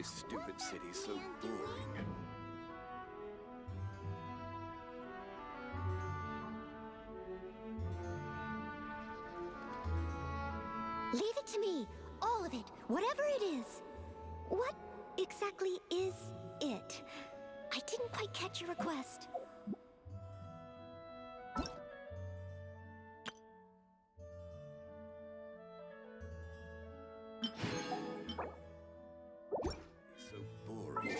This stupid city's so boring. Leave it to me. All of it. Whatever it is. What exactly is it? I didn't quite catch your request. It's so boring.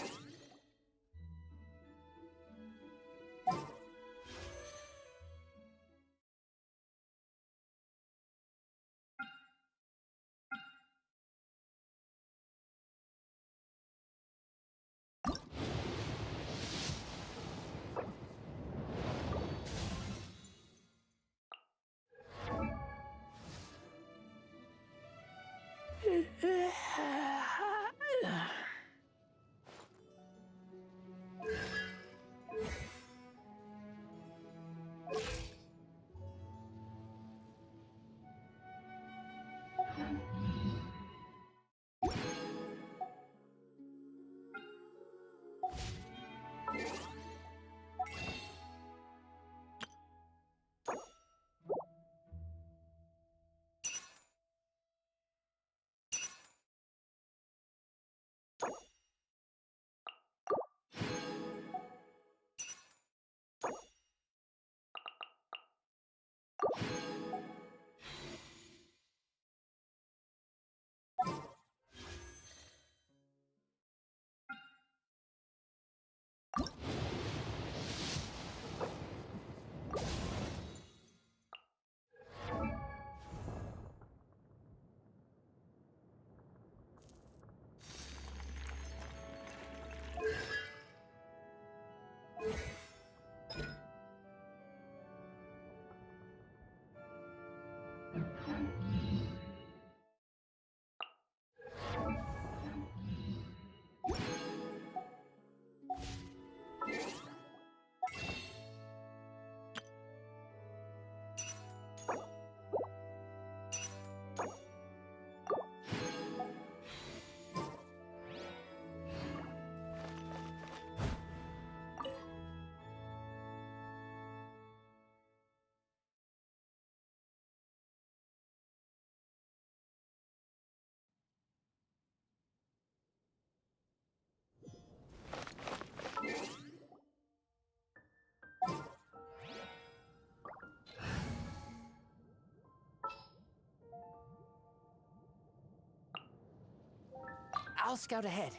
I'll scout ahead.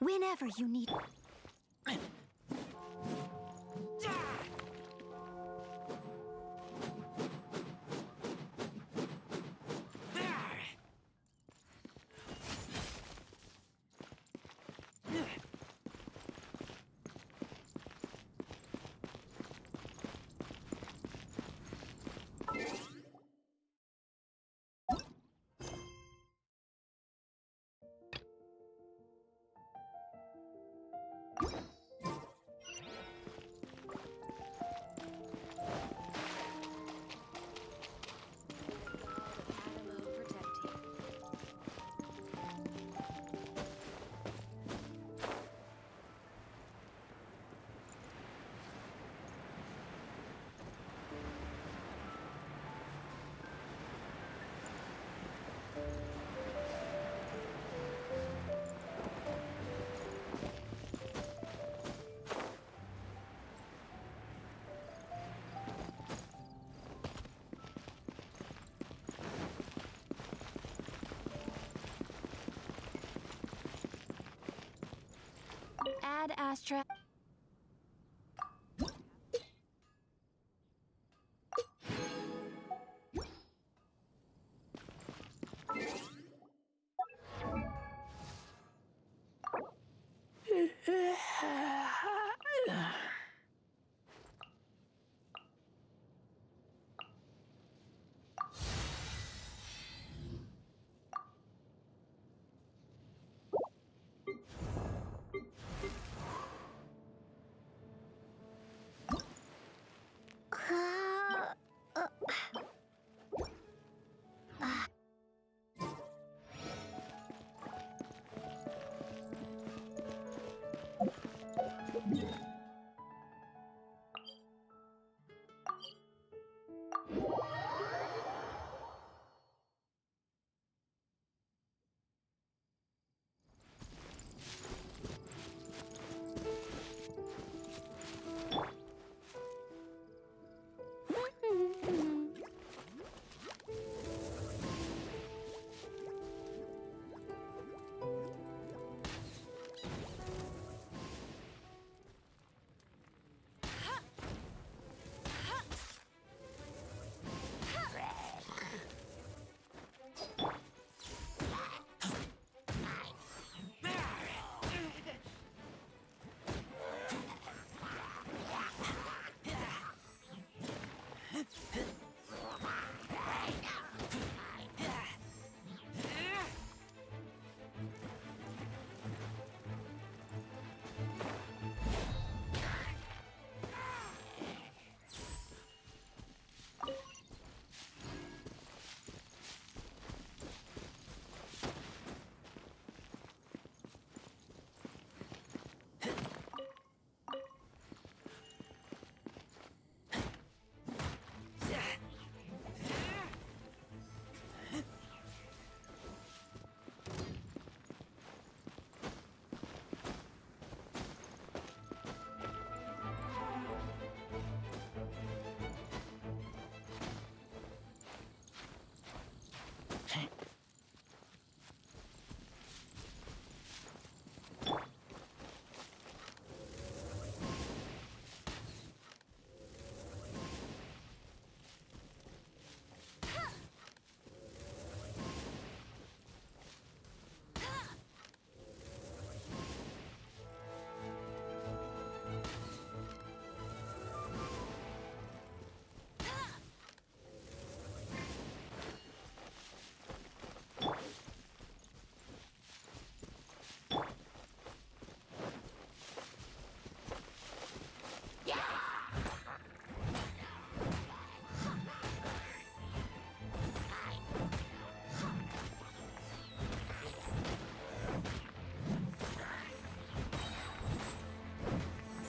Whenever you need... fast track.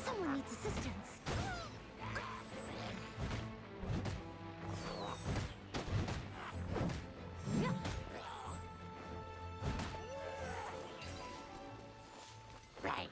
Someone needs assistance. Right.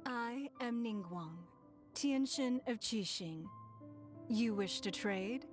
I am Ningguang, Tianshin of Qixing. You wish to trade?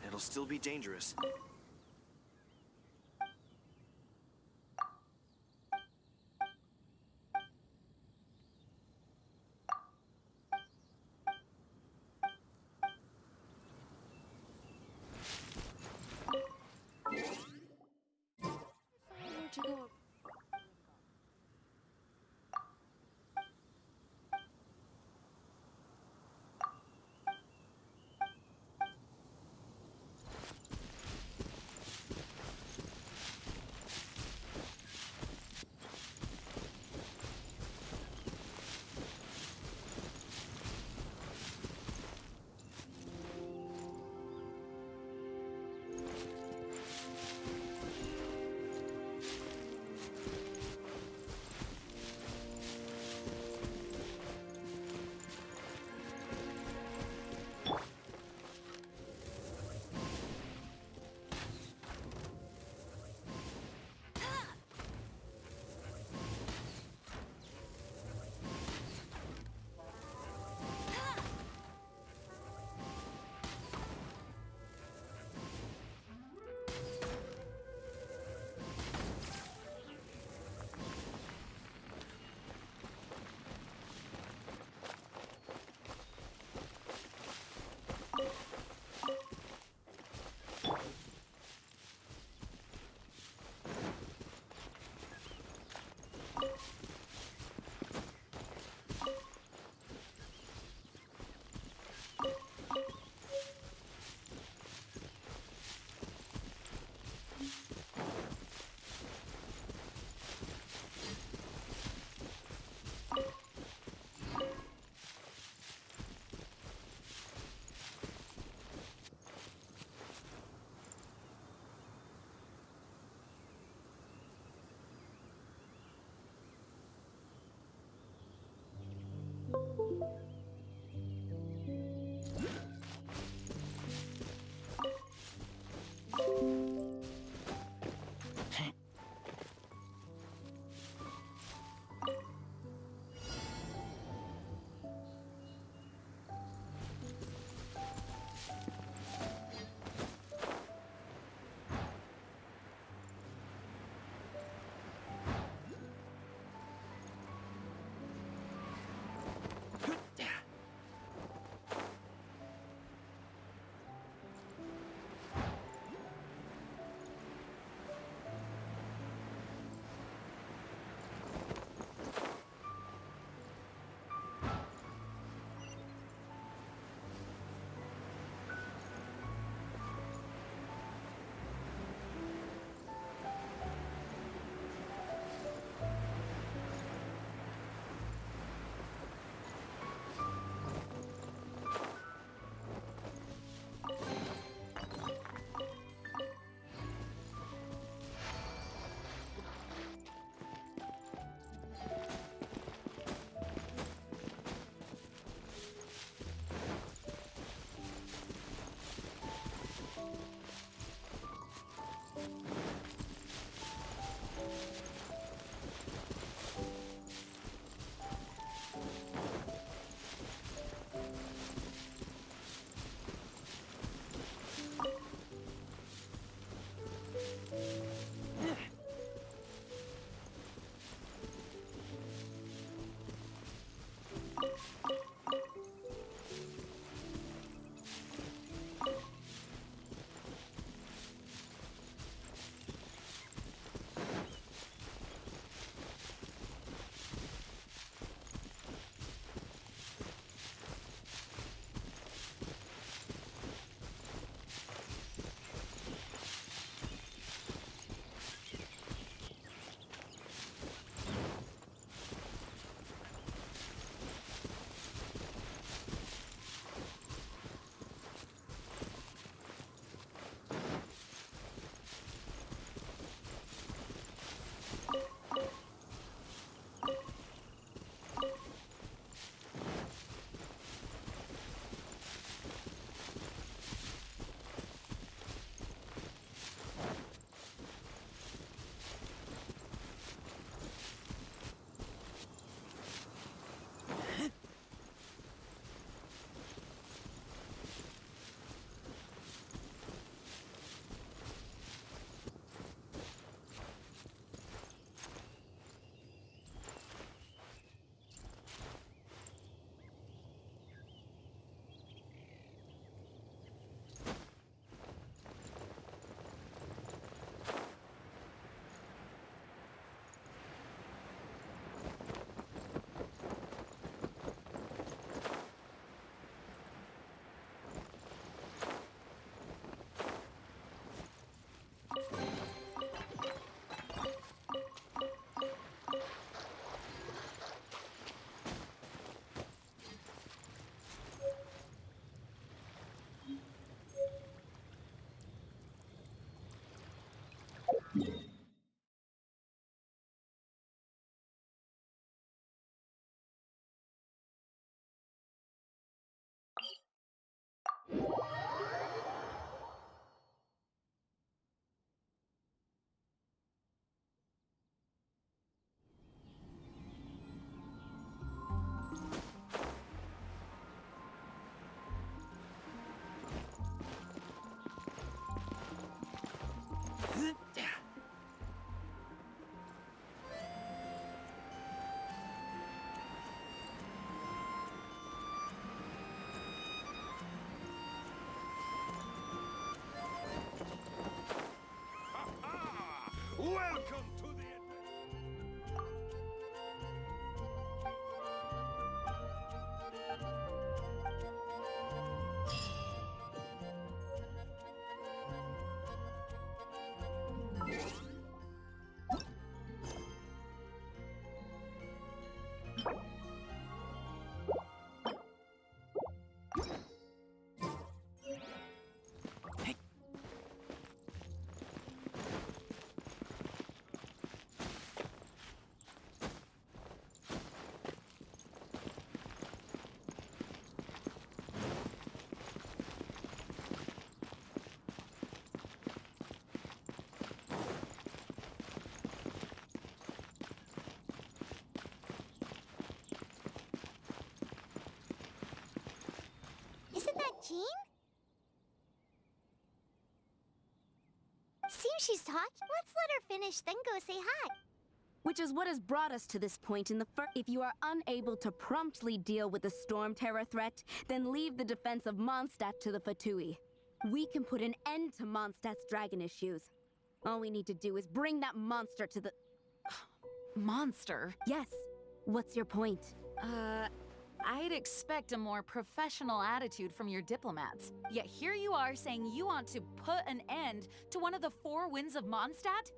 It'll still be dangerous. Welcome to the adventure. Isn't that Jean? Seems she's talking. Let's let her finish, then go say hi. Which is what has brought us to this point in the If you are unable to promptly deal with the Storm Terror threat, then leave the defense of Mondstadt to the Fatui. We can put an end to Mondstadt's dragon issues. All we need to do is bring that monster to the... Monster? Yes. What's your point? I'd expect a more professional attitude from your diplomats. Yet here you are saying you want to put an end to one of the four winds of Mondstadt?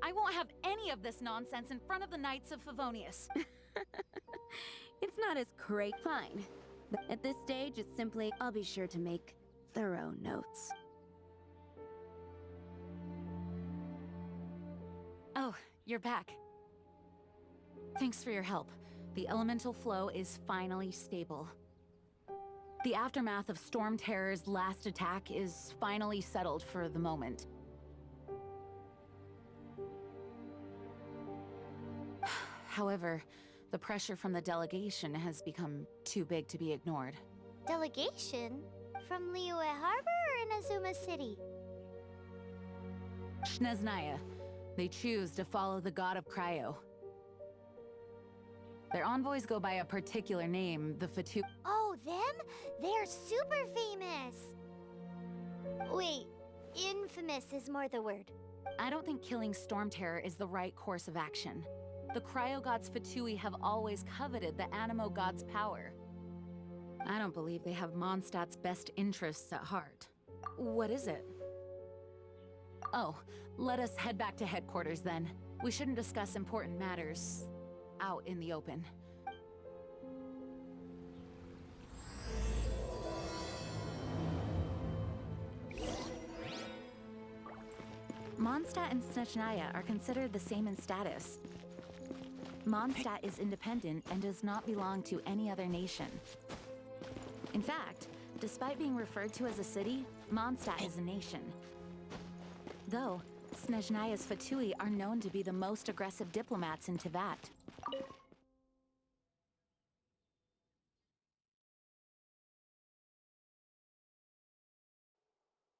I won't have any of this nonsense in front of the Knights of Favonius. It's not as great. Fine. But at this stage, it's simply, I'll be sure to make thorough notes. Oh, you're back. Thanks for your help. The elemental flow is finally stable. The aftermath of Storm Terror's last attack is finally settled for the moment. However, the pressure from the delegation has become too big to be ignored. Delegation? From Liyue Harbor or Inazuma City? Snezhnaya. They choose to follow the god of Cryo. Their envoys go by a particular name, the Fatui. Oh, them? They're super famous! Wait, infamous is more the word. I don't think killing Storm Terror is the right course of action. The Cryo gods Fatui have always coveted the Animo god's power. I don't believe they have Mondstadt's best interests at heart. What is it? Oh, let us head back to headquarters then. We shouldn't discuss important matters out in the open. Mondstadt and Snezhnaya are considered the same in status. Mondstadt is independent and does not belong to any other nation. In fact, despite being referred to as a city, Mondstadt is a nation. Though, Snezhnaya's Fatui are known to be the most aggressive diplomats in Teyvat.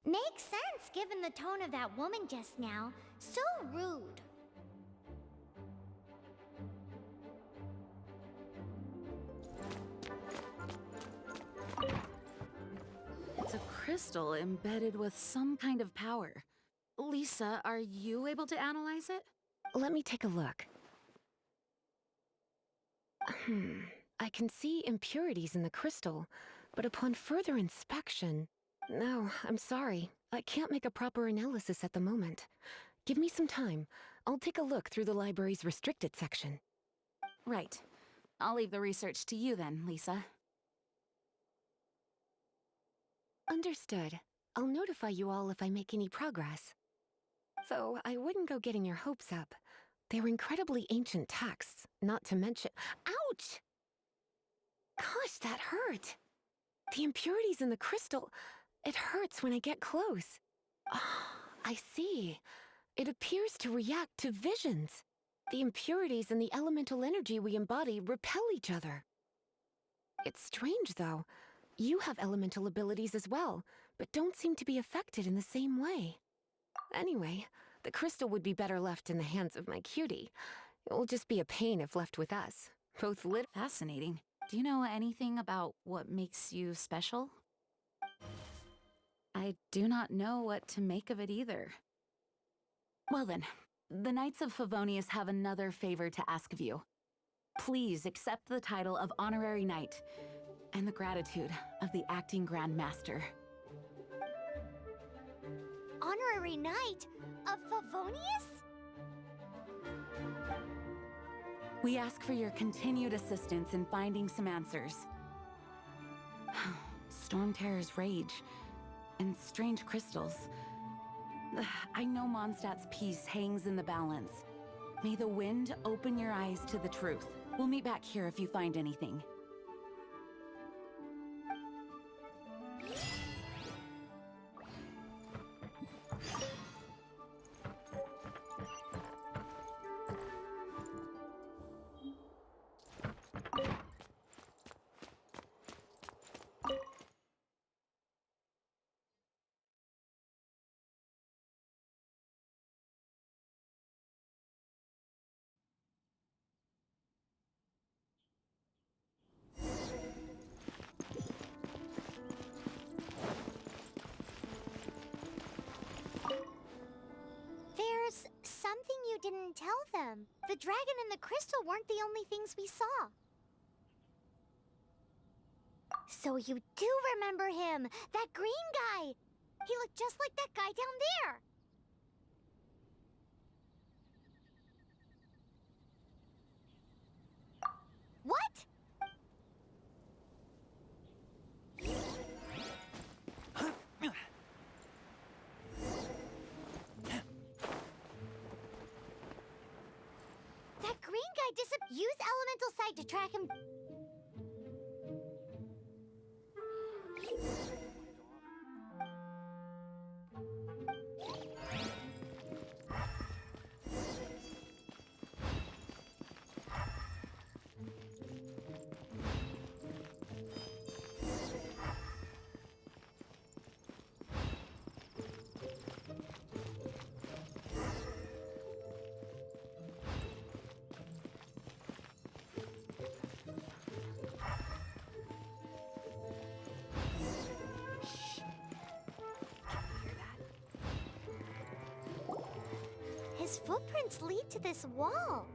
Makes sense given the tone of that woman just now. So rude. It's a crystal embedded with some kind of power. Lisa, are you able to analyze it? Let me take a look. I can see impurities in the crystal, but upon further inspection... No, I'm sorry. I can't make a proper analysis at the moment. Give me some time. I'll take a look through the library's restricted section. Right. I'll leave the research to you then, Lisa. Understood. I'll notify you all if I make any progress. Though I wouldn't go getting your hopes up. They're incredibly ancient texts, not to mention— Ouch! Gosh, that hurt! The impurities in the crystal— It hurts when I get close. I see. It appears to react to visions. The impurities and the elemental energy we embody repel each other. It's strange, though. You have elemental abilities as well, but don't seem to be affected in the same way. Anyway, the crystal would be better left in the hands of my cutie. It will just be a pain if left with us. Both lit— Fascinating. Do you know anything about what makes you special? I do not know what to make of it either. Well then, the Knights of Favonius have another favor to ask of you. Please accept the title of Honorary Knight and the gratitude of the Acting Grand Master. Honorary Knight of Favonius? We ask for your continued assistance in finding some answers. Storm Terror's rage and strange crystals. I know Mondstadt's peace hangs in the balance. May the wind open your eyes to the truth. We'll meet back here if you find anything. There's something you didn't tell them. The dragon and the crystal weren't the only things we saw. So you do remember him, that green guy. He looked just like that guy down there. What? That green guy use elemental sight to track him. His footprints lead to this wall.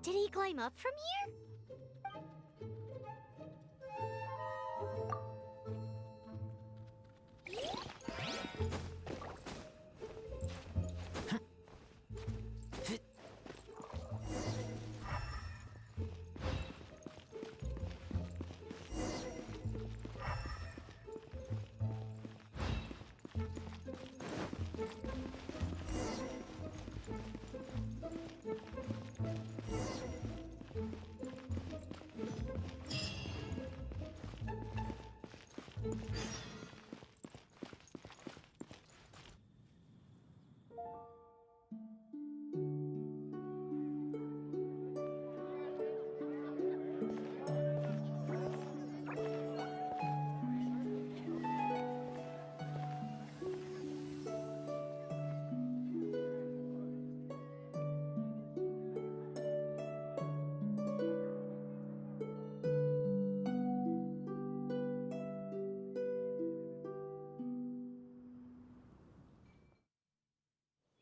Did he climb up from here?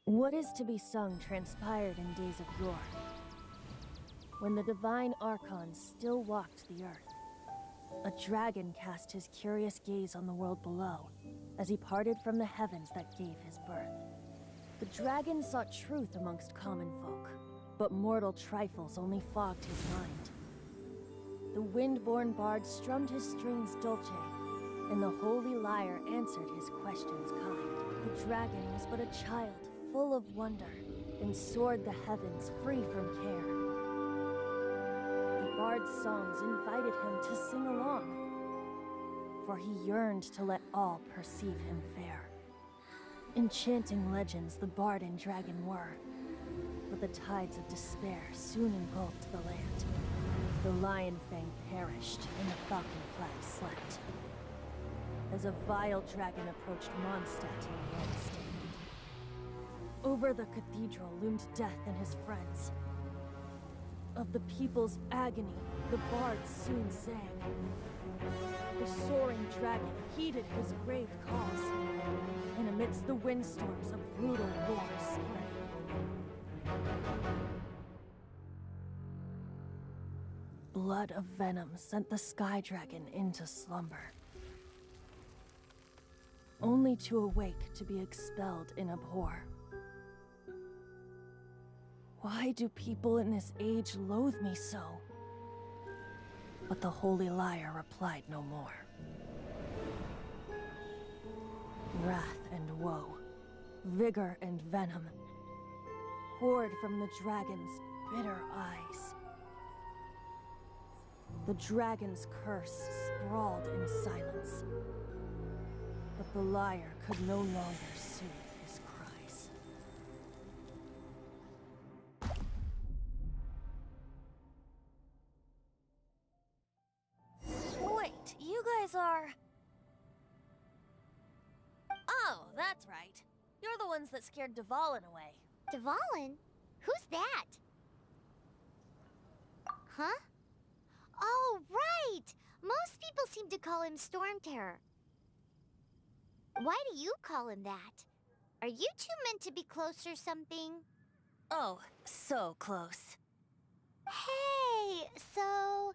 What is to be sung transpired in days of yore, when the divine Archons still walked the earth. A dragon cast his curious gaze on the world below, as he parted from the heavens that gave his birth. The dragon sought truth amongst common folk, but mortal trifles only fogged his mind. The wind-born bard strummed his strings dolce, and the holy lyre answered his questions kind. The dragon was but a child, full of wonder, and soared the heavens free from care. The bard's songs invited him to sing along, for he yearned to let all perceive him fair. Enchanting legends the bard and dragon were, but the tides of despair soon engulfed the land. The lion fang perished, and the falcon flag slept, as a vile dragon approached Mondstadt in a red stand. Over the cathedral loomed death and his friends. Of the people's agony, the bard soon sang. The soaring dragon heeded his grave cause, and amidst the windstorms a brutal war spread. Blood of venom sent the sky dragon into slumber, only to awake to be expelled in abhor. Why do people in this age loathe me so? But the holy liar replied no more. Wrath and woe, vigor and venom, poured from the dragon's bitter eyes. The dragon's curse sprawled in silence, but the liar could no longer soothe his cries. Wait, you guys are... Oh, that's right. You're the ones that scared Dvalin away. Dvalin? Who's that? Huh? Oh, right! Most people seem to call him Storm Terror. Why do you call him that? Are you two meant to be close or something? Oh, so close. Hey, so...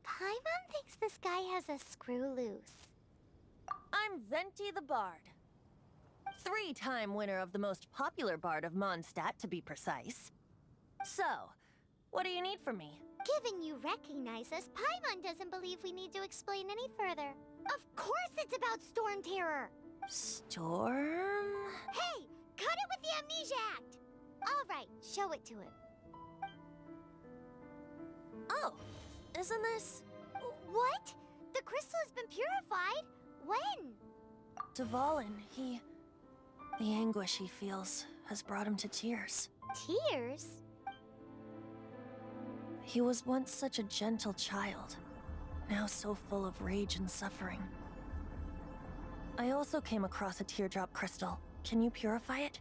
Paimon thinks this guy has a screw loose. I'm Venti the Bard. 3-time winner of the most popular bard of Mondstadt, to be precise. So, what do you need from me? Given you recognize us, Paimon doesn't believe we need to explain any further. Of course it's about Storm Terror! Storm? Hey! Cut it with the Amnesia Act! Alright, show it to him. Oh, isn't this... What? The crystal has been purified? When? Dvalin, the anguish he feels has brought him to tears. Tears? He was once such a gentle child, now so full of rage and suffering. I also came across a teardrop crystal. Can you purify it?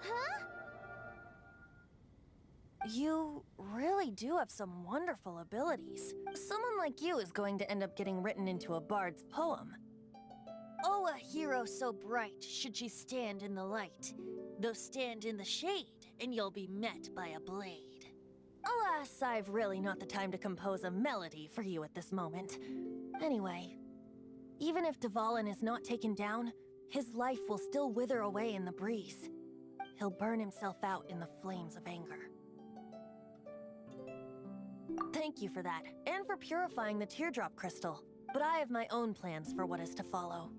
Huh? You really do have some wonderful abilities. Someone like you is going to end up getting written into a bard's poem. Oh, a hero so bright should she stand in the light, though stand in the shade, and you'll be met by a blade. Alas, I've really not the time to compose a melody for you at this moment. Anyway, even if Dvalin is not taken down, his life will still wither away in the breeze. He'll burn himself out in the flames of anger. Thank you for that, and for purifying the teardrop crystal. But I have my own plans for what is to follow.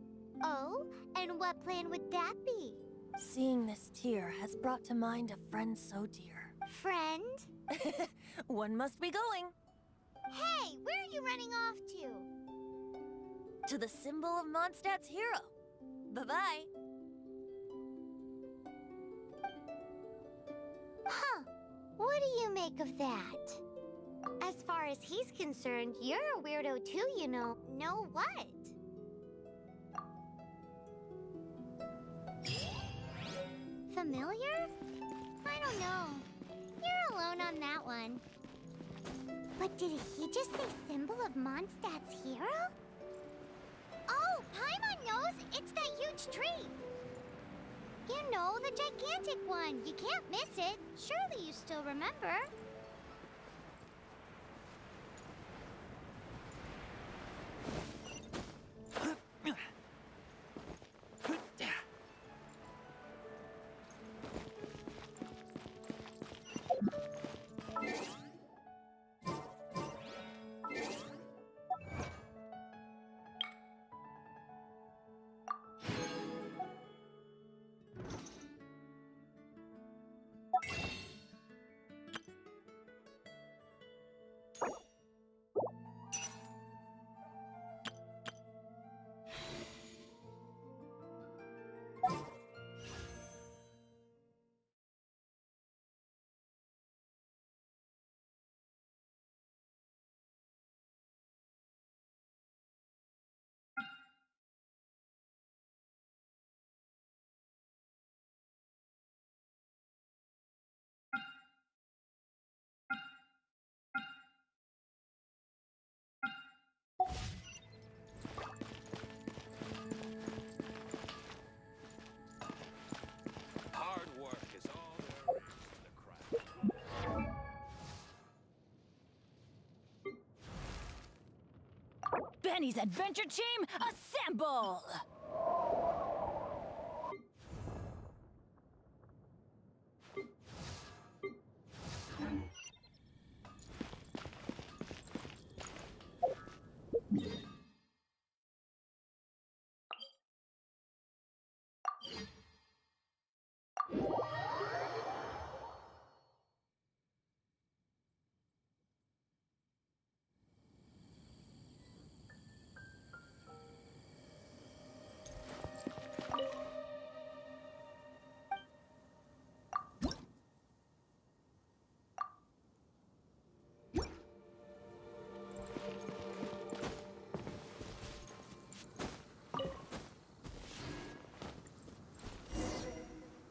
Oh? And what plan would that be? Seeing this tear has brought to mind a friend so dear. Friend? One must be going. Hey, where are you running off to? To the symbol of Mondstadt's hero. Bye-bye. Huh. What do you make of that? As far as he's concerned, you're a weirdo too, you know. Know what? Familiar? I don't know. You're alone on that one. But did he just say symbol of Mondstadt's hero? Oh, Paimon knows! It's that huge tree! You know, the gigantic one. You can't miss it. Surely you still remember. Danny's adventure team, assemble!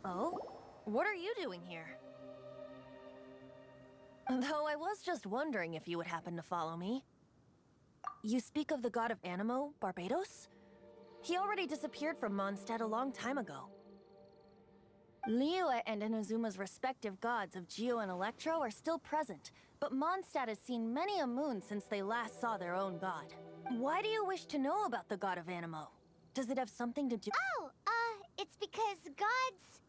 Oh? What are you doing here? Though I was just wondering if you would happen to follow me. You speak of the god of Animo, Barbados? He already disappeared from Mondstadt a long time ago. Liyue and Inazuma's respective gods of Geo and Electro are still present, but Mondstadt has seen many a moon since they last saw their own god. Why do you wish to know about the god of Animo? Does it have something to do— Oh, it's because gods...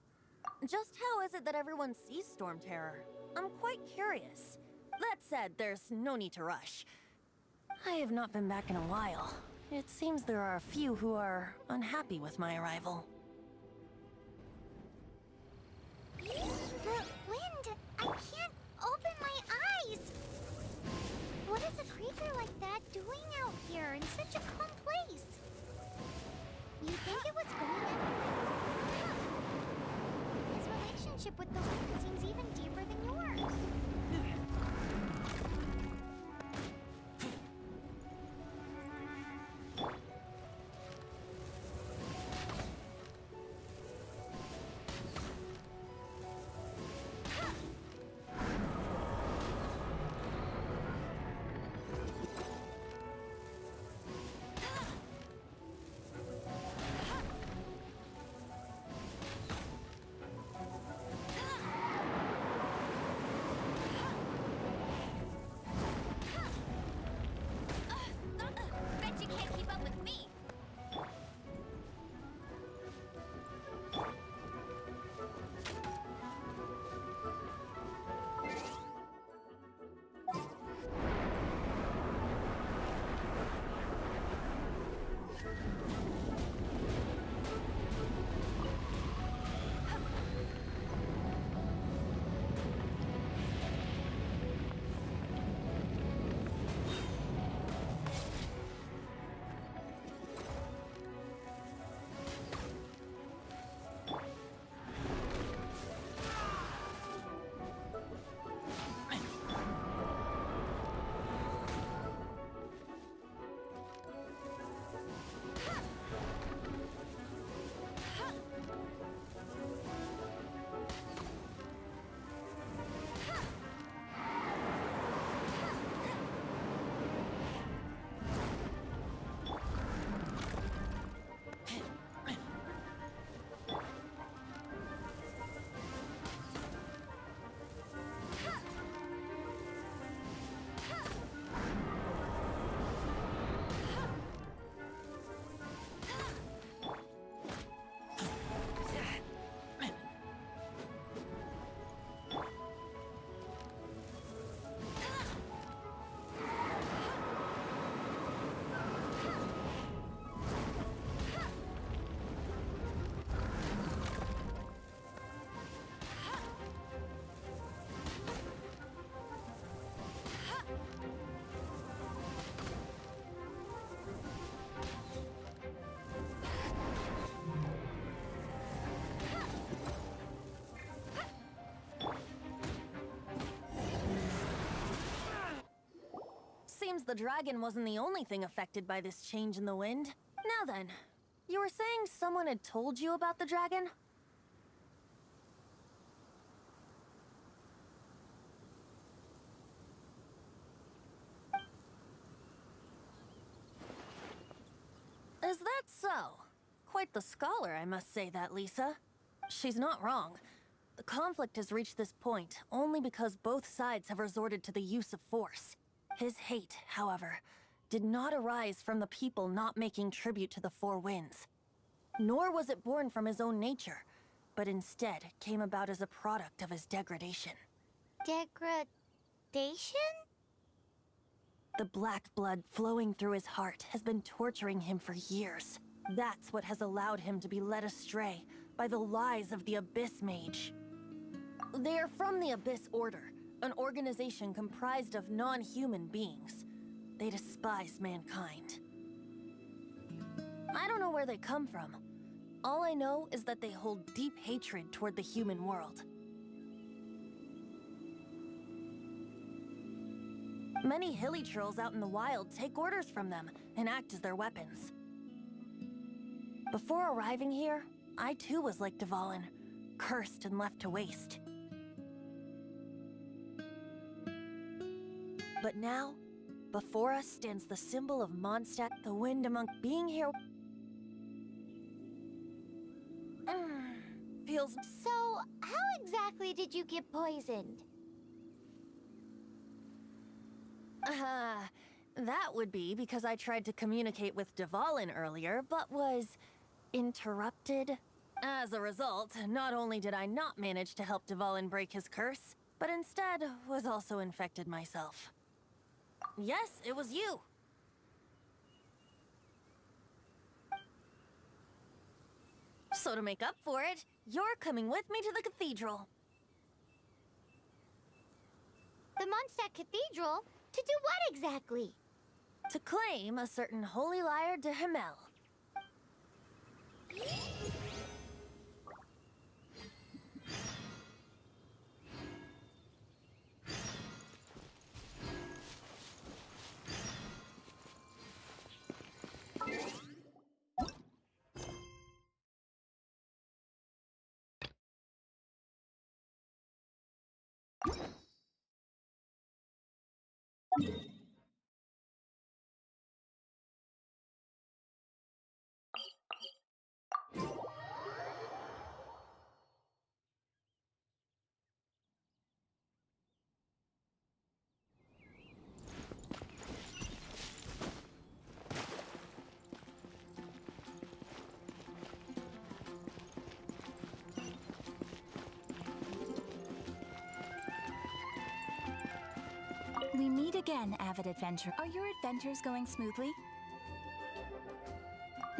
Just how is it that everyone sees Storm Terror? I'm quite curious. That said, there's no need to rush. I have not been back in a while. It seems there are a few who are unhappy with my arrival. The wind! I can't open my eyes! What is a creature like that doing out here in such a calm place? You think it was going after... His relationship with the wind seems even deeper than yours. Bet you can't keep up with me. Seems the dragon wasn't the only thing affected by this change in the wind. Now then, you were saying someone had told you about the dragon? Is that so? Quite the scholar, I must say that, Lisa. She's not wrong. The conflict has reached this point only because both sides have resorted to the use of force. His hate, however, did not arise from the people not making tribute to the Four Winds. Nor was it born from his own nature, but instead came about as a product of his degradation. Degradation? The black blood flowing through his heart has been torturing him for years. That's what has allowed him to be led astray by the lies of the Abyss Mage. They are from the Abyss Order, an organization comprised of non-human beings. They despise mankind. I don't know where they come from. All I know is that they hold deep hatred toward the human world. Many hilly trolls out in the wild take orders from them and act as their weapons. Before arriving here, I too was like Dvalin, cursed and left to waste. But now, before us stands the symbol of Mondstadt, the wind among being here. Feels. So, how exactly did you get poisoned? That would be because I tried to communicate with Dvalin earlier, but was interrupted. As a result, not only did I not manage to help Dvalin break his curse, but instead was also infected myself. Yes, it was you. So to make up for it, you're coming with me to the cathedral. The Mondstadt Cathedral? To do what exactly? To claim a certain holy lyre de Himmel. We meet again, avid adventurer. Are your adventures going smoothly?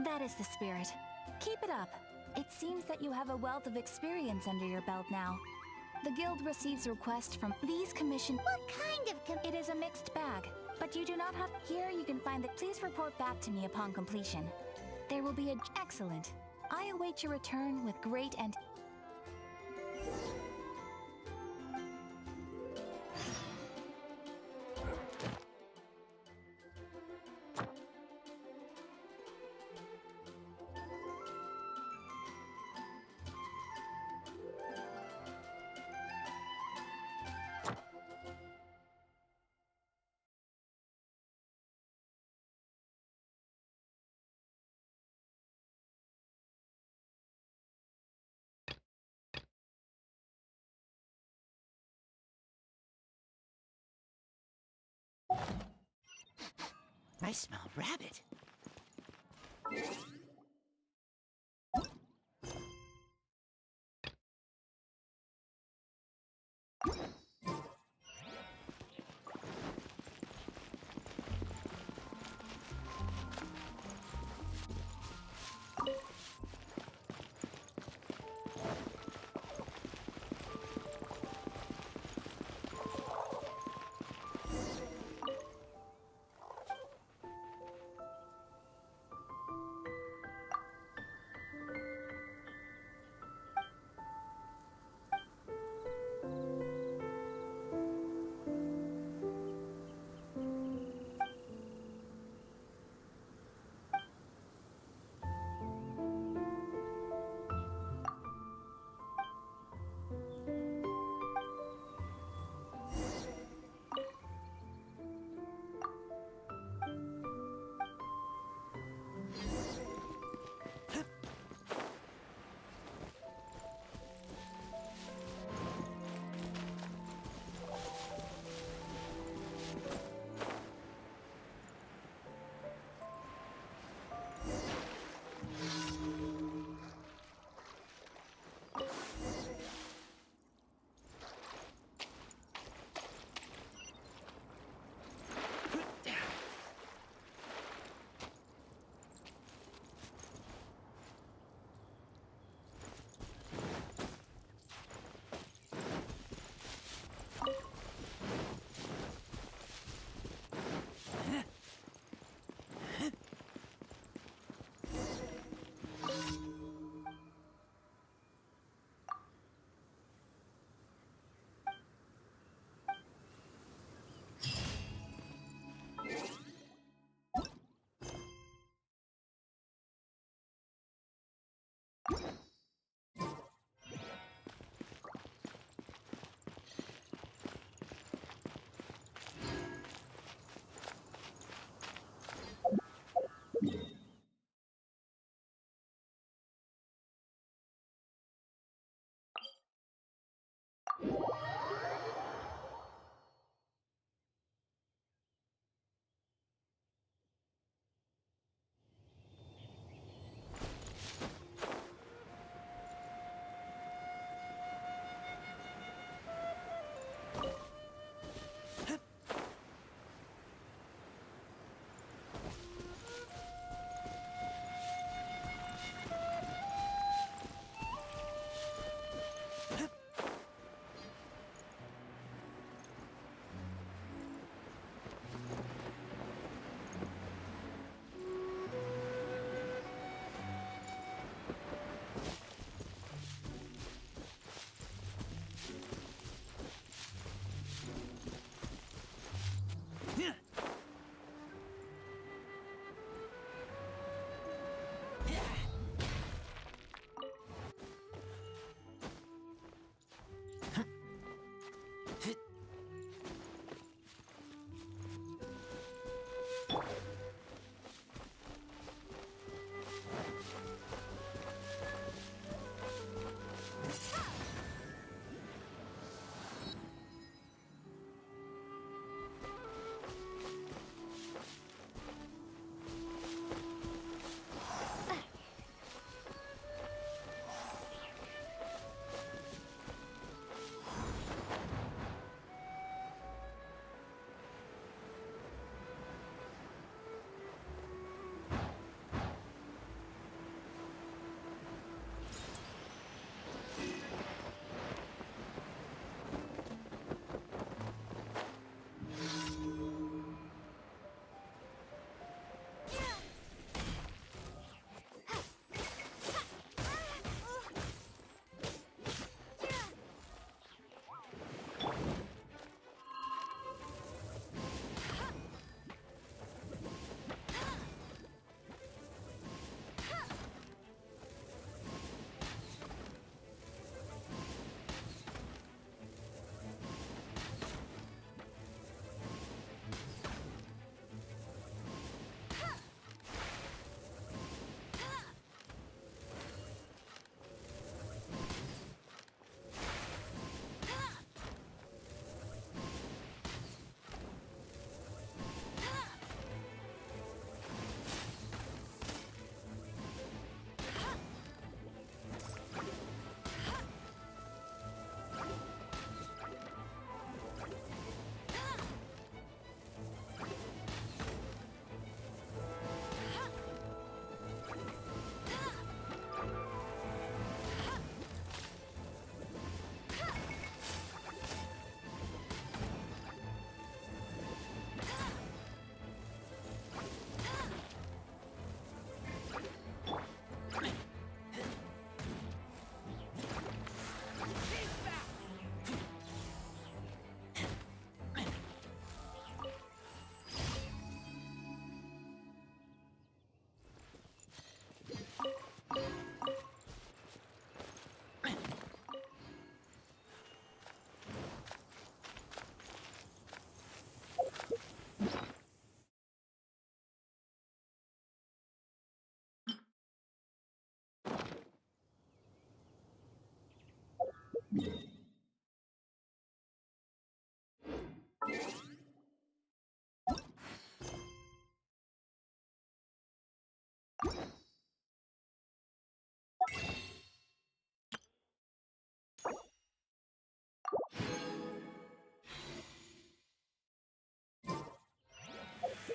That is the spirit. Keep it up. It seems that you have a wealth of experience under your belt now. The guild receives requests from these commission. What kind of It is a mixed bag, but you do not have. Here you can find that. Please report back to me upon completion. There will be a. Excellent. I await your return with great and. I smell rabbit.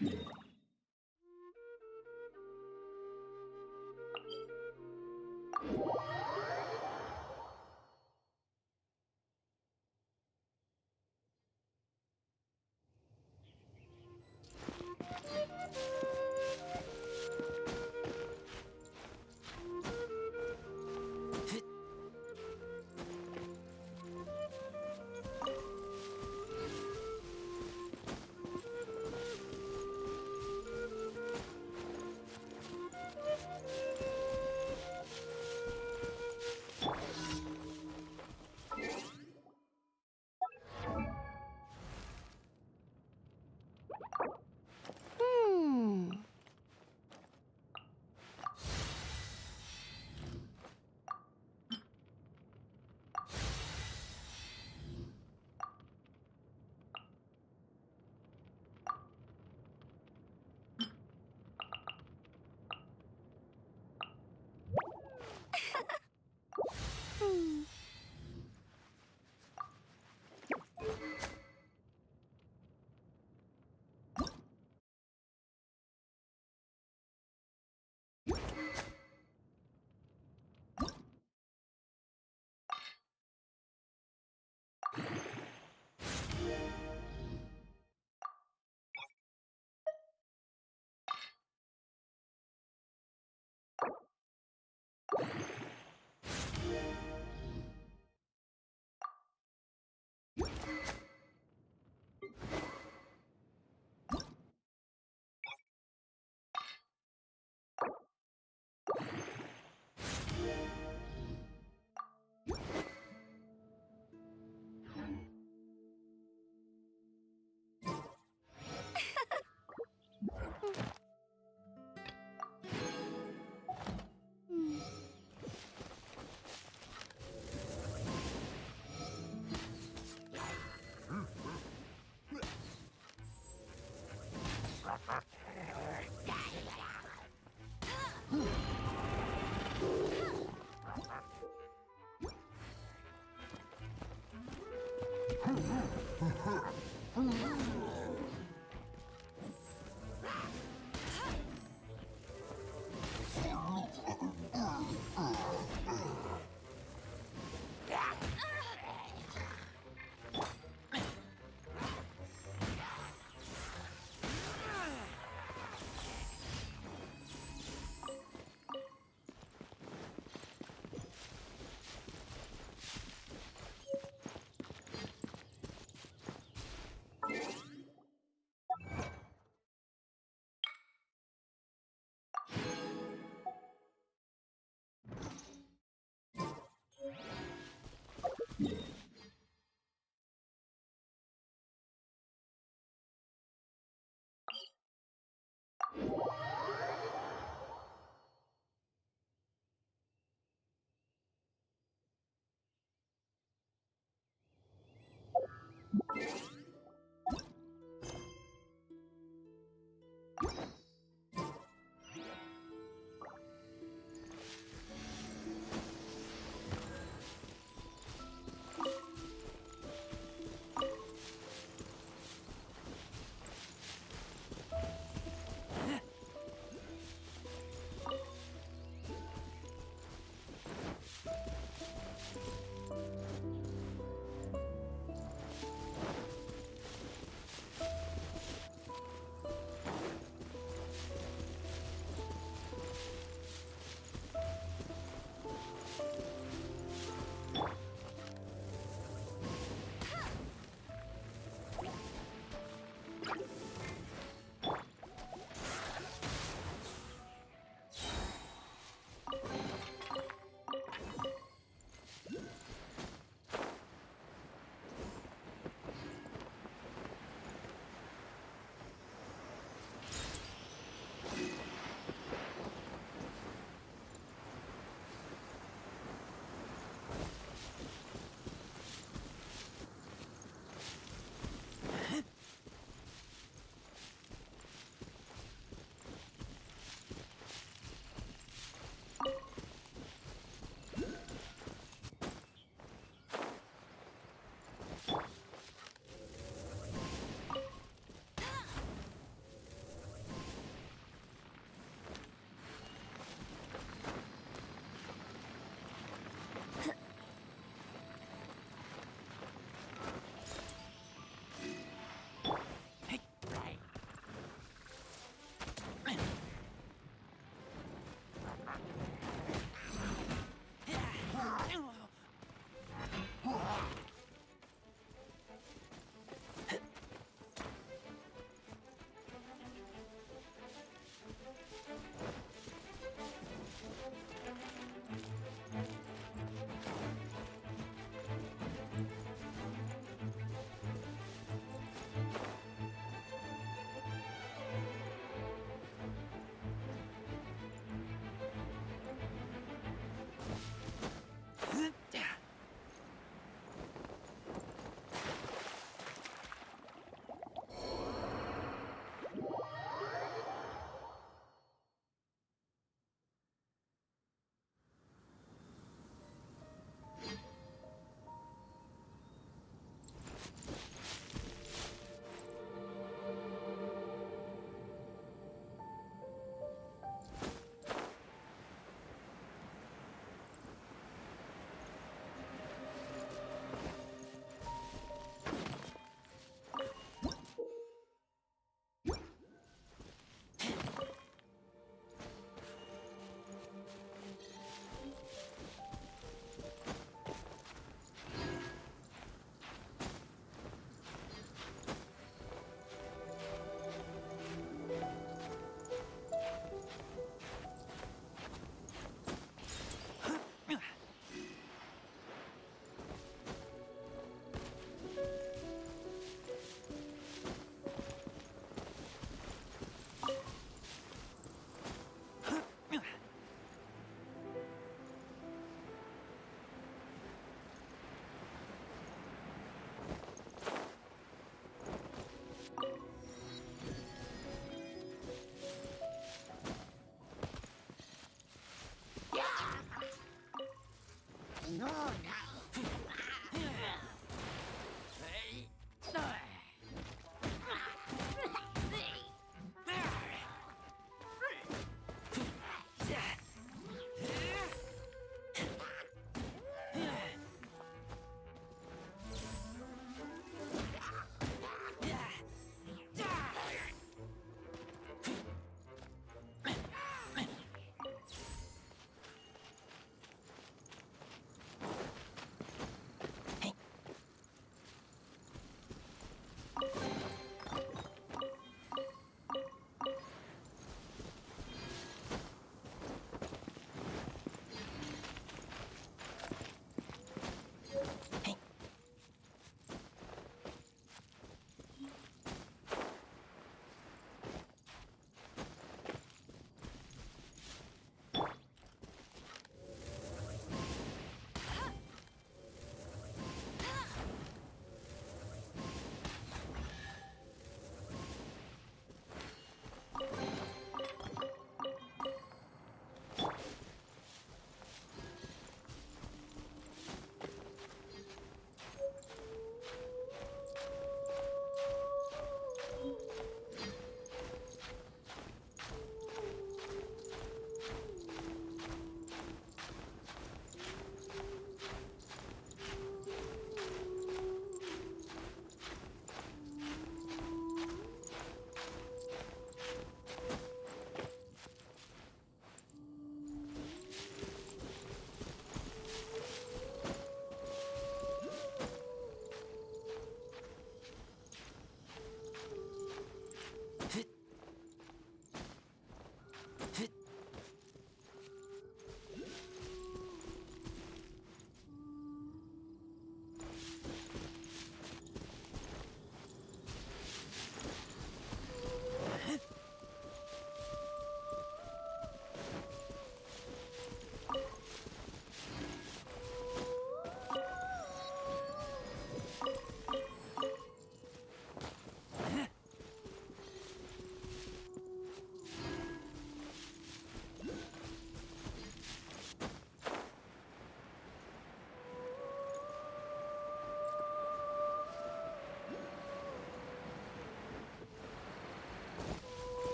Hmm.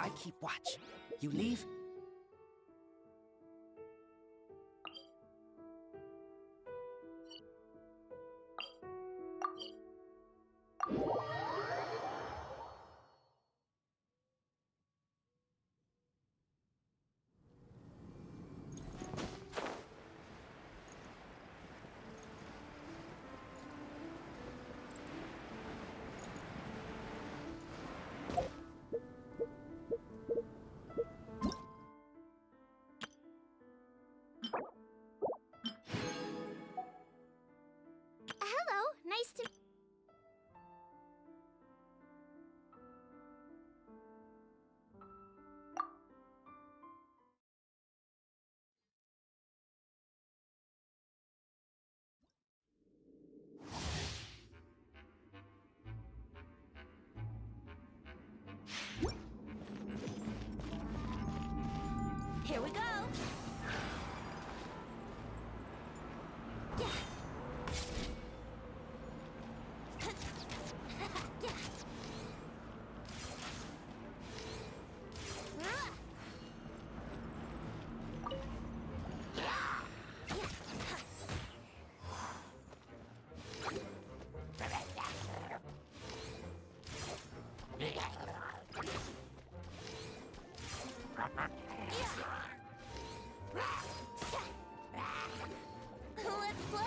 I keep watch. You leave? Hello, nice to... Here we go! Let's play!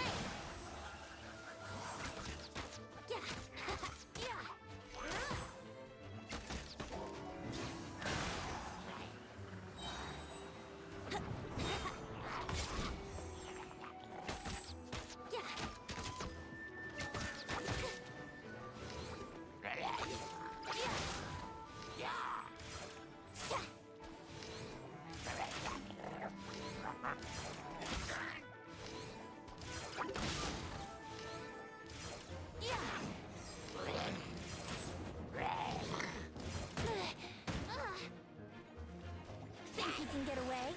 Think you can get away?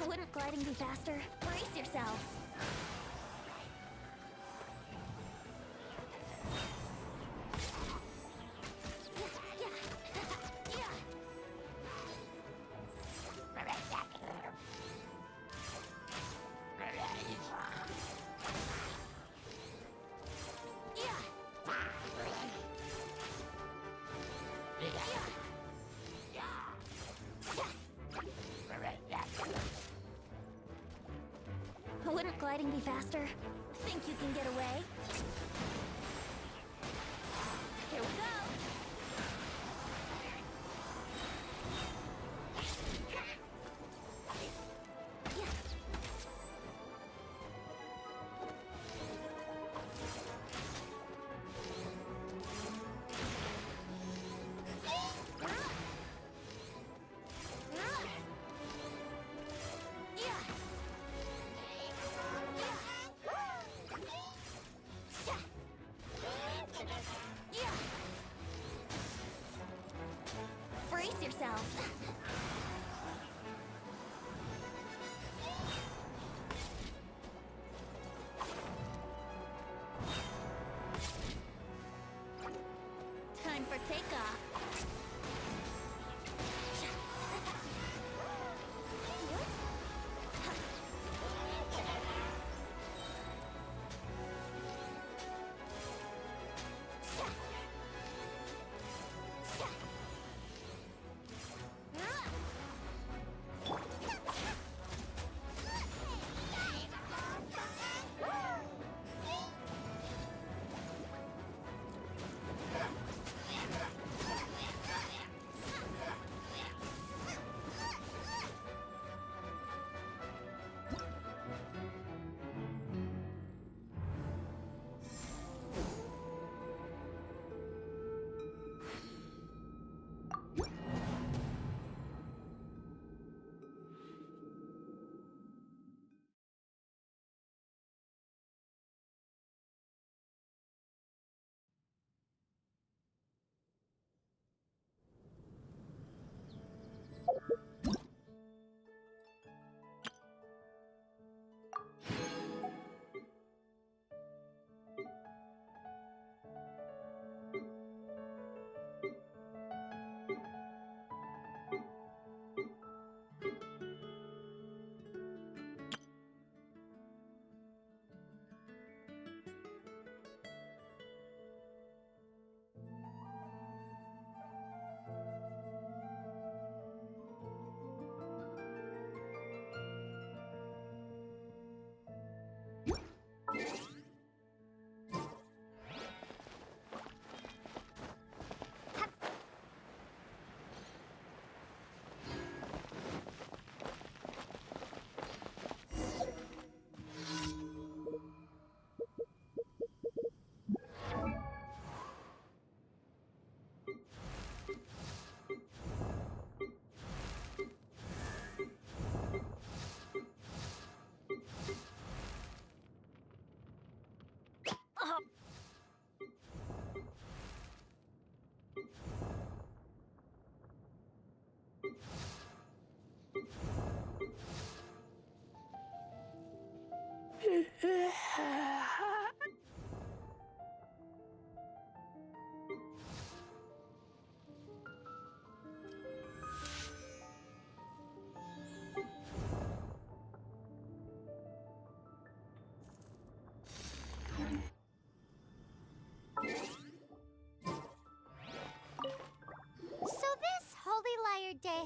Wouldn't gliding be faster? Brace yourselves! Wouldn't gliding be faster? Think you can get away? Here we go! Brace yourself! Time for takeoff!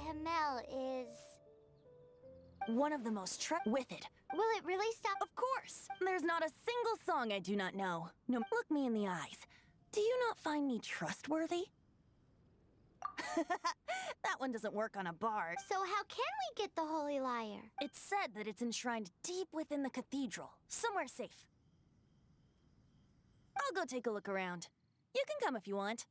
Hamel is... One of the most with it. Will it really stop? Of course! There's not a single song I do not know. No, look me in the eyes. Do you not find me trustworthy? That one doesn't work on a bard. So how can we get the Holy Lyre? It's said that it's enshrined deep within the cathedral, somewhere safe. I'll go take a look around. You can come if you want.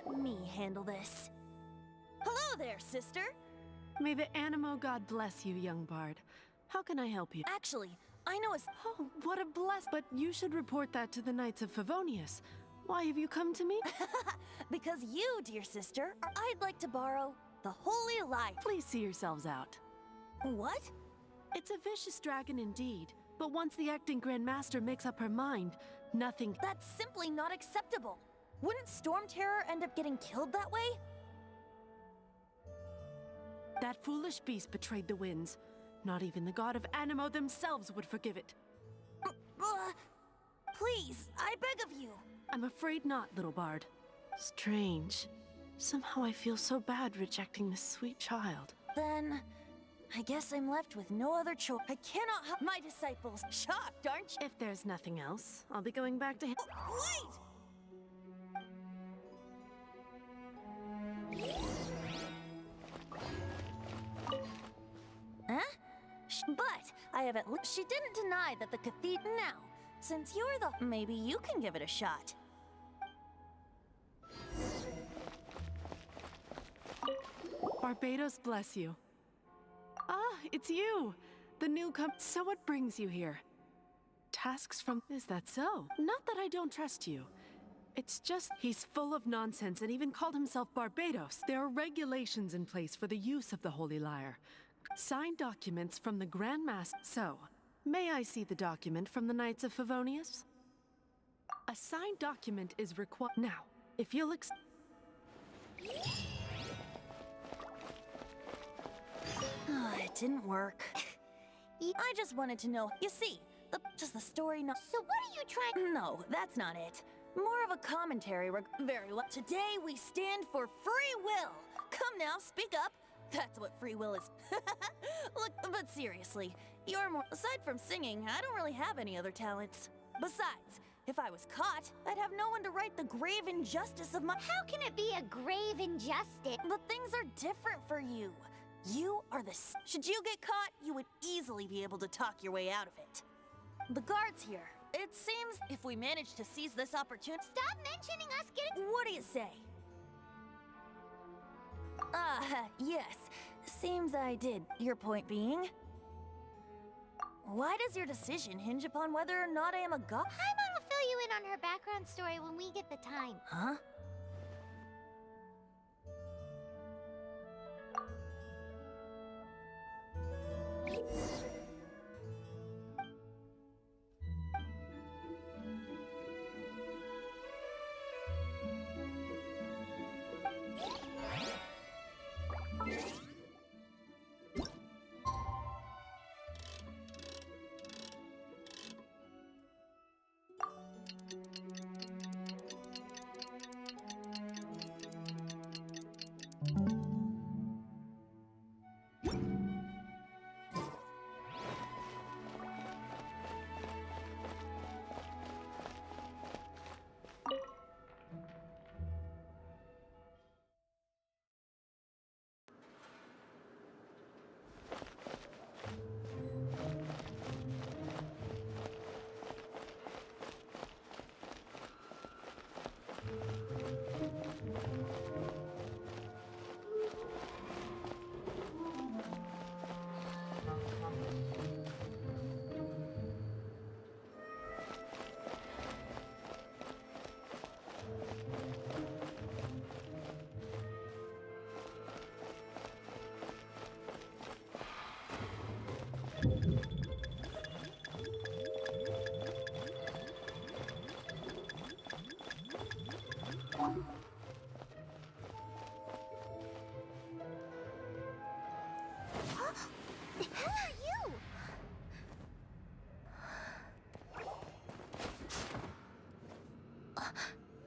Let me handle this. Hello there, sister. May the Animo God bless you, young bard. How can I help you? Actually, I know a... Oh, what a bless! But you should report that to the Knights of Favonius. Why have you come to me? Because you, dear sister, I'd like to borrow the Holy Lyre. Please see yourselves out. What? It's a vicious dragon indeed, but once the acting Grand Master makes up her mind, nothing... That's simply not acceptable. Wouldn't Storm Terror end up getting killed that way? That foolish beast betrayed the winds. Not even the god of Animo themselves would forgive it. Please, I beg of you. I'm afraid not, little bard. Strange. Somehow I feel so bad rejecting this sweet child. Then, I guess I'm left with no other choice. I cannot help my disciples. Shocked, aren't you? If there's nothing else, I'll be going back to him. Wait! But I haven't. She didn't deny that the cathedral. Now, since you're the, maybe you can give it a shot. Barbados bless you. Ah, it's you! The new So what brings you here? Tasks from... Is that so? Not that I don't trust you. It's just he's full of nonsense and even called himself Barbados. There are regulations in place for the use of the Holy Lyre. Signed documents from the Grand Master. So, may I see the document from the Knights of Favonius? A signed document is required. Now, if you'll It didn't work. I just wanted to know. You see, just the story. No. So what are you trying? No, that's not it. More of a commentary. Very well. Today we stand for free will. Come now, speak up. That's what free will is. Look, but seriously, you're more. Aside from singing, I don't really have any other talents. Besides, if I was caught, I'd have no one to right the grave injustice of my. How can it be a grave injustice? But things are different for you. You are the. Should you get caught, you would easily be able to talk your way out of it. The guards here. It seems if we manage to seize this opportunity. Stop mentioning us getting. What do you say? Yes. Seems I did. Your point being? Why does your decision hinge upon whether or not I am a god? Paimon will fill you in on her background story when we get the time. Huh? Who are you?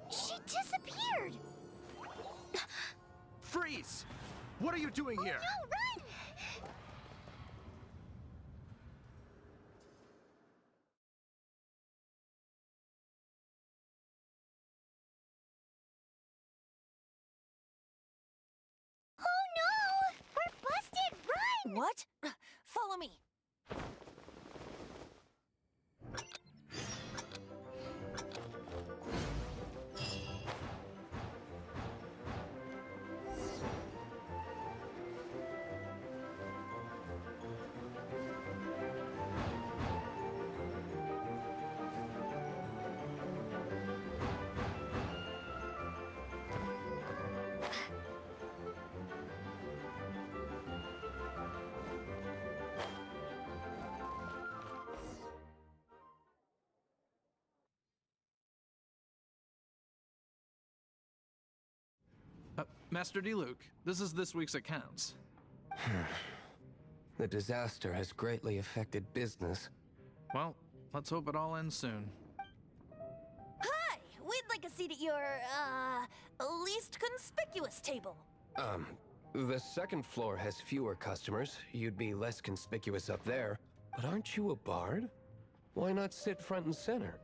She disappeared! Freeze! What are you doing here? No, run! Oh no! We're busted! Run! What? Follow me. Master D. Luke, this is this week's accounts. The disaster has greatly affected business. Well, let's hope it all ends soon. Hi! We'd like a seat at your, least conspicuous table. The second floor has fewer customers. You'd be less conspicuous up there. But aren't you a bard? Why not sit front and center?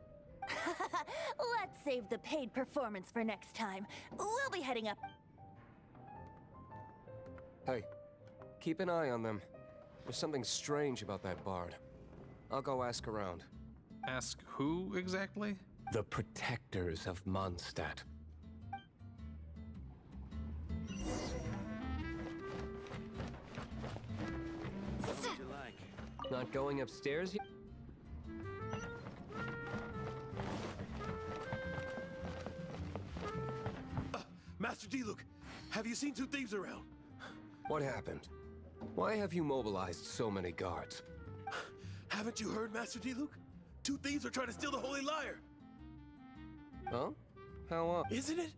Let's save the paid performance for next time. We'll be heading up. Hey, keep an eye on them. There's something strange about that bard. I'll go ask around. Ask who exactly? The protectors of Mondstadt. What you like? Not going upstairs yet? Master D-Luke, have you seen two thieves around? What happened? Why have you mobilized so many guards? Haven't you heard, Master D-Luke? Two thieves are trying to steal the Holy Lyre. Huh? How Isn't it?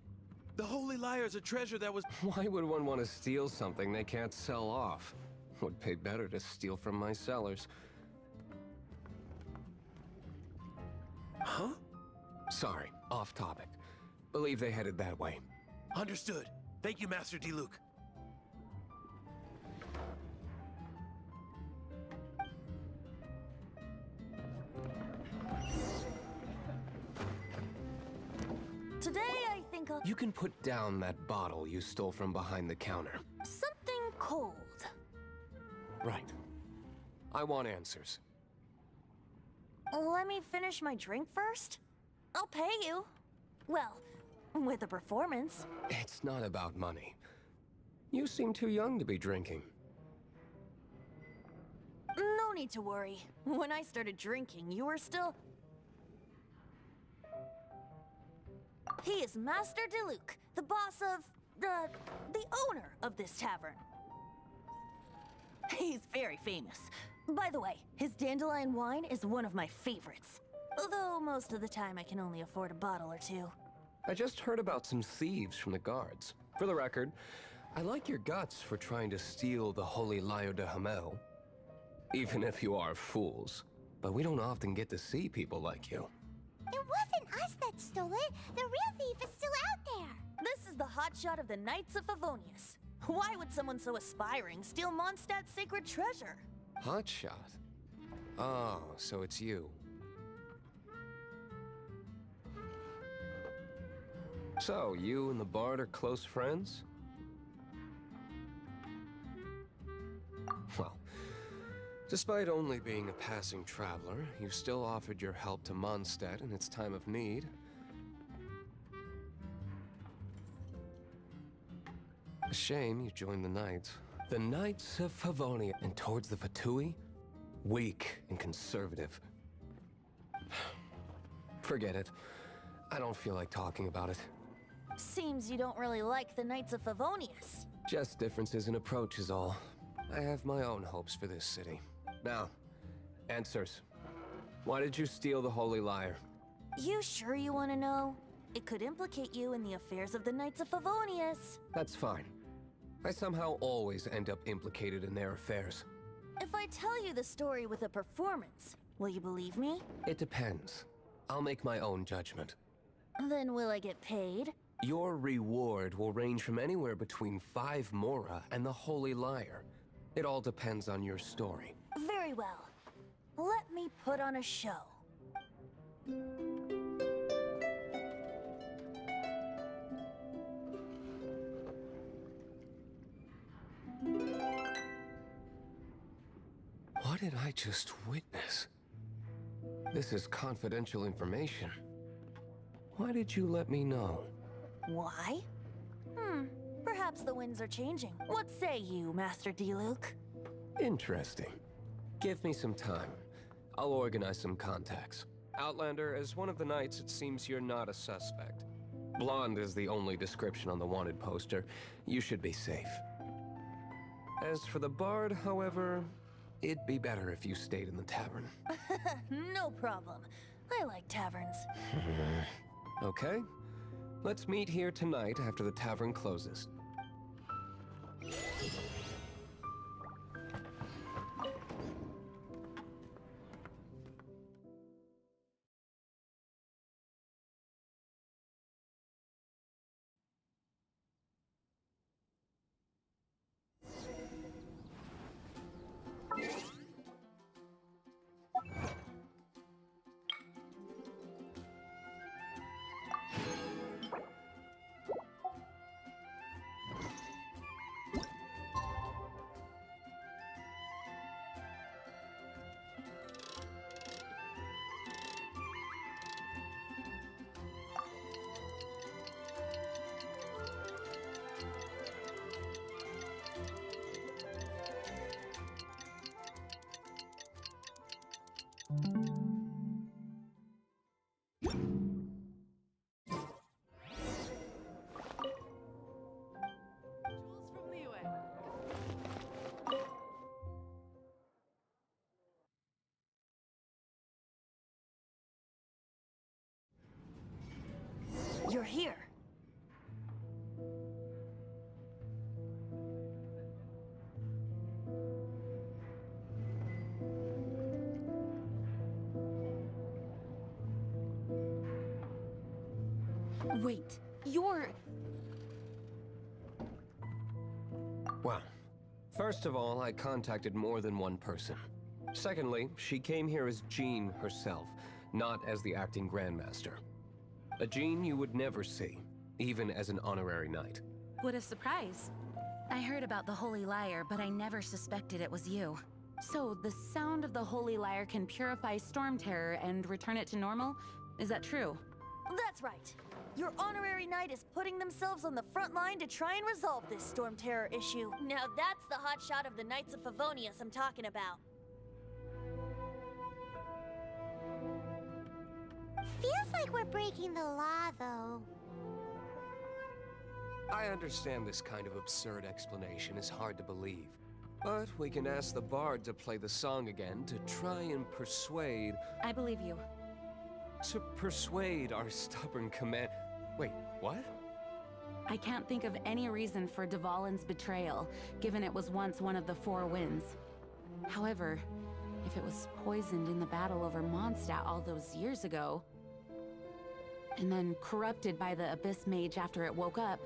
The Holy Lyre is a treasure that was... Why would one want to steal something they can't sell off? Would pay better to steal from my sellers. Huh? Sorry, off topic. Believe they headed that way. Understood. Thank you, Master D-Luke. Today, I think I'll... You can put down that bottle you stole from behind the counter. Something cold. Right. I want answers. Let me finish my drink first. I'll pay you. Well, with a performance. It's not about money. You seem too young to be drinking. No need to worry. When I started drinking, you were still... He is Master D-Luke, the boss of... the owner of this tavern. He's very famous. By the way, his dandelion wine is one of my favorites. Although most of the time I can only afford a bottle or two. I just heard about some thieves from the guards. For the record, I like your guts for trying to steal the Holy Lyre de Hamel. Even if you are fools. But we don't often get to see people like you. It wasn't us that stole it. The real thief is still out there. This is the hotshot of the Knights of Favonius. Why would someone so aspiring steal Mondstadt's sacred treasure? Hotshot? Oh, so it's you. So, you and the bard are close friends? Well, despite only being a passing traveler, you still offered your help to Mondstadt in its time of need. A shame you joined the Knights. The Knights of Favonia, and towards the Fatui? Weak and conservative. Forget it. I don't feel like talking about it. Seems you don't really like the Knights of Favonius. Just differences in approach is all. I have my own hopes for this city. Now, answers. Why did you steal the Holy Lyre? You sure you want to know? It could implicate you in the affairs of the Knights of Favonius. That's fine. I somehow always end up implicated in their affairs. If I tell you the story with a performance, will you believe me? It depends. I'll make my own judgment. Then will I get paid? Your reward will range from anywhere between 5 Mora and the Holy Lyre. It all depends on your story. Very well. Let me put on a show. What did I just witness? This is confidential information. Why did you let me know? Why? Perhaps the winds are changing. What say you, Master D-Luke? Interesting. Give me some time. I'll organize some contacts. Outlander, as one of the knights, it seems you're not a suspect. Blonde is the only description on the wanted poster. You should be safe. As for the bard, however, it'd be better if you stayed in the tavern. No problem. I like taverns. Okay. Let's meet here tonight after the tavern closes. Wait, you're... Well, first of all, I contacted more than one person. Secondly, she came here as Jean herself, not as the acting Grandmaster. A Jean you would never see, even as an honorary knight. What a surprise. I heard about the Holy Lyre, but I never suspected it was you. So, the sound of the Holy Lyre can purify Storm Terror and return it to normal? Is that true? That's right. Your honorary knight is putting themselves on the front line to try and resolve this Storm Terror issue. Now that's the hotshot of the Knights of Favonius I'm talking about. Feels like we're breaking the law, though. I understand this kind of absurd explanation is hard to believe. But we can ask the bard to play the song again to try and persuade... I believe you. To persuade our stubborn command... Wait, what? I can't think of any reason for Dvalin's betrayal, given it was once one of the Four Winds. However, if it was poisoned in the battle over Mondstadt all those years ago, and then corrupted by the Abyss Mage after it woke up,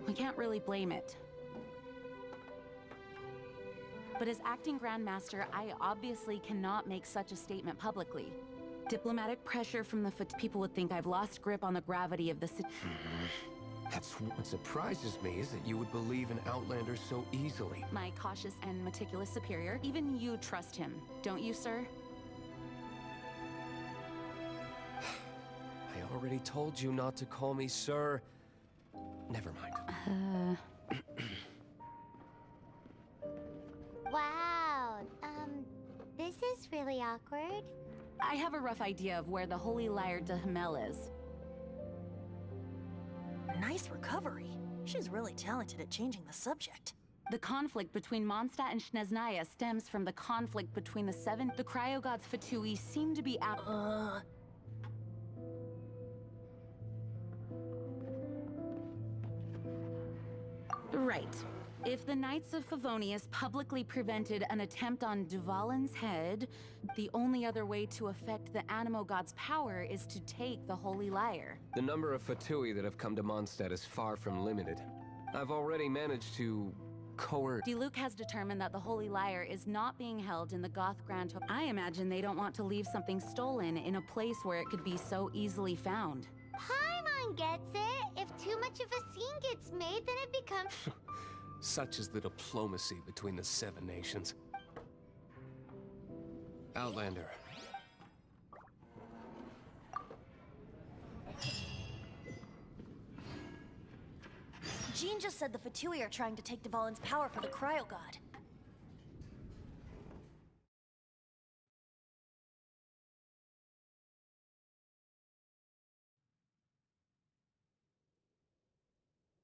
we can't really blame it. But as acting Grandmaster, I obviously cannot make such a statement publicly. Diplomatic pressure from the people would think I've lost grip on the gravity of the That's what surprises me, is that you would believe an Outlander so easily. My cautious and meticulous superior, even you trust him, don't you, sir? I already told you not to call me sir. Never mind. Wow, this is really awkward. I have a rough idea of where the Holy Lyre de Himmel is. Nice recovery. She's really talented at changing the subject. The conflict between Mondstadt and Snezhnaya stems from the conflict between the seven. The cryogods Fatui seem to be out. Right. If the Knights of Favonius publicly prevented an attempt on Dvalin's head, the only other way to affect the Animo God's power is to take the Holy Lyre. The number of Fatui that have come to Mondstadt is far from limited. I've already managed to coerce... Diluc has determined that the Holy Lyre is not being held in the Goth Grand Hotel. I imagine they don't want to leave something stolen in a place where it could be so easily found. Paimon gets it. If too much of a scene gets made, then it becomes... Such is the diplomacy between the Seven Nations. Outlander. Jean just said the Fatui are trying to take Dvalin's power for the Cryo God.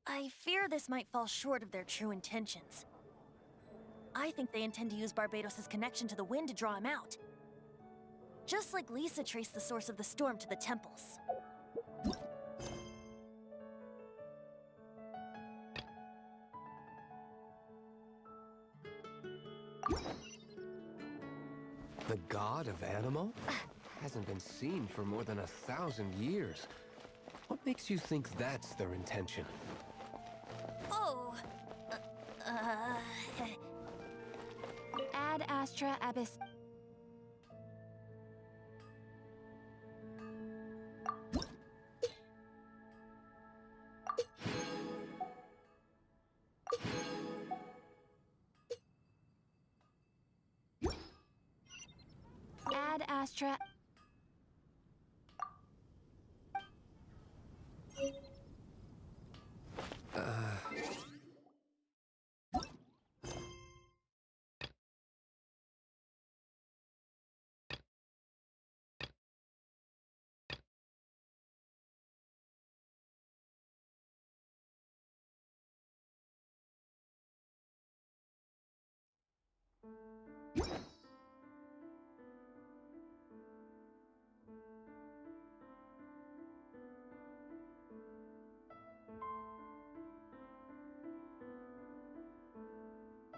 I fear this might fall short of their true intentions. I think they intend to use Barbados' connection to the wind to draw him out. Just like Lisa traced the source of the storm to the temples. The god of Animo? Hasn't been seen for more than 1,000 years. What makes you think that's their intention? Oh... Ad Astra Abyss. Ad Astra.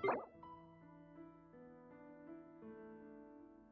you